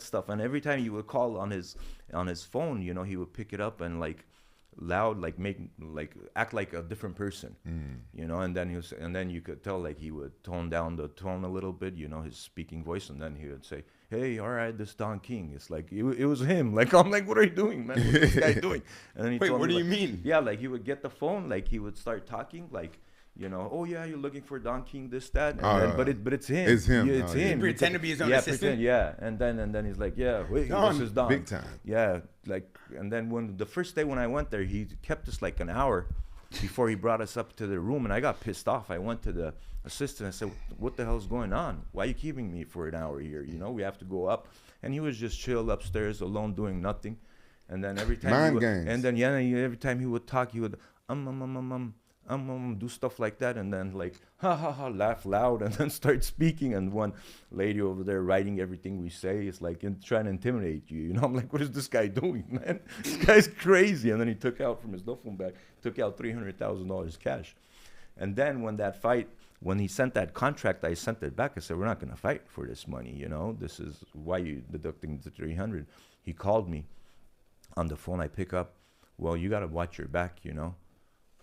stuff. And every time you would call on his phone, you know, he would pick it up and like loud, like make like act like a different person, you know. And then and then you could tell like he would tone down the tone a little bit, you know, his speaking voice, and then he would say, "Hey, all right, this Don King." It's like it was him. Like I'm like, "What are you doing, man? What's this guy doing?" And then he Wait, told what me, do you like, mean? Yeah, like he would get the phone, like he would start talking, like, you know, "Oh yeah, you're looking for Don King, this, that," and then, but it's him. It's him. Yeah, it's Oh, yeah. him. Pretend to be his own Yeah, assistant? pretend, yeah. And then he's like, "Yeah, wait, Don, this is Don." big time. Yeah, like, and then when the first day when I went there, he kept us like an hour before he brought us up to the room, and I got pissed off. I went to the assistant and said, "What the hell's going on? Why are you keeping me for an hour here? You know, we have to go up." And he was just chill upstairs alone doing nothing. And then every time Mind he would, games. and then every time he would talk, he would do stuff like that, and then like ha ha ha, laugh loud, and then start speaking. And one lady over there writing everything we say is like trying to intimidate you. You know, I'm like, what is this guy doing, man? This guy's crazy. And then he took out from his duffel bag, took out $300,000 cash. And then when he sent that contract, I sent it back. I said, "We're not going to fight for this money. You know, this is why you deducting the 300." He called me on the phone. I pick up. "Well, you got to watch your back, you know."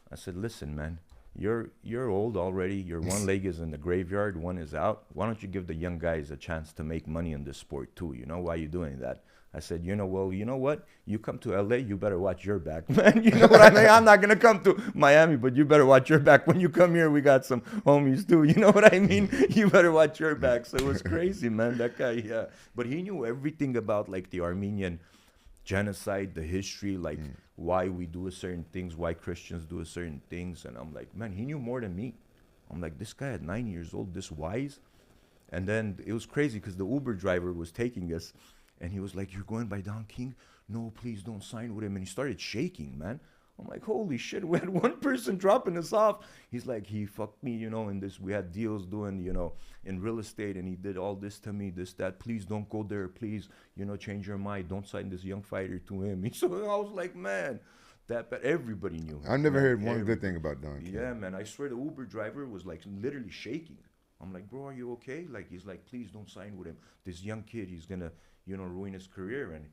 I said, "Listen, man, you're old already. Your one leg is in the graveyard, one is out. Why don't you give the young guys a chance to make money in this sport too? You know, why are you doing that?" I said, "You know, well, you know what? You come to LA, you better watch your back, man. You know what I mean? I'm not gonna come to Miami, but you better watch your back. When you come here, we got some homies too. You know what I mean? You better watch your back." So it was crazy, man. That guy, yeah. But he knew everything about like the Armenian genocide, the history, like why we do a certain things, why Christians do a certain things. And I'm like, man, he knew more than me. I'm like, this guy at 9 years old, this wise. And then it was crazy because the Uber driver was taking us, and he was like, "You're going by Don King? No, please don't sign with him." And he started shaking, man. I'm like, holy shit, we had one person dropping us off. He's like, "He fucked me, you know, in this, we had deals doing, you know, in real estate, and he did all this to me, this, that. Please don't go there. Please, you know, change your mind. Don't sign this young fighter to him." So I was like, man, but everybody knew. I've never heard one Everybody. good thing about Don King. Yeah, man, I swear the Uber driver was like literally shaking. I'm like, "Bro, are you okay?" Like, he's like, "Please don't sign with him. This young kid, he's gonna, you know, ruin his career." And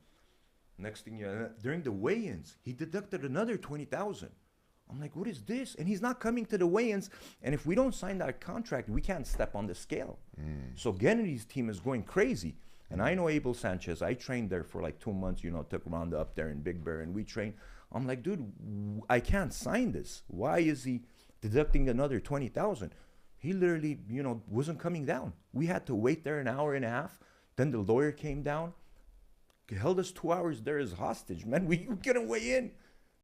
next thing you know, during the weigh-ins, he deducted another 20,000. I'm like, what is this? And he's not coming to the weigh-ins. And if we don't sign that contract, we can't step on the scale. So Gennedy's team is going crazy. And I know Abel Sanchez. I trained there for like 2 months, you know, took Ronda up there in Big Bear, and we trained. I'm like, dude, I can't sign this. Why is he deducting another 20,000? He literally, you know, wasn't coming down. We had to wait there an hour and a half. Then the lawyer came down, held us 2 hours there as hostage, man. We couldn't weigh in.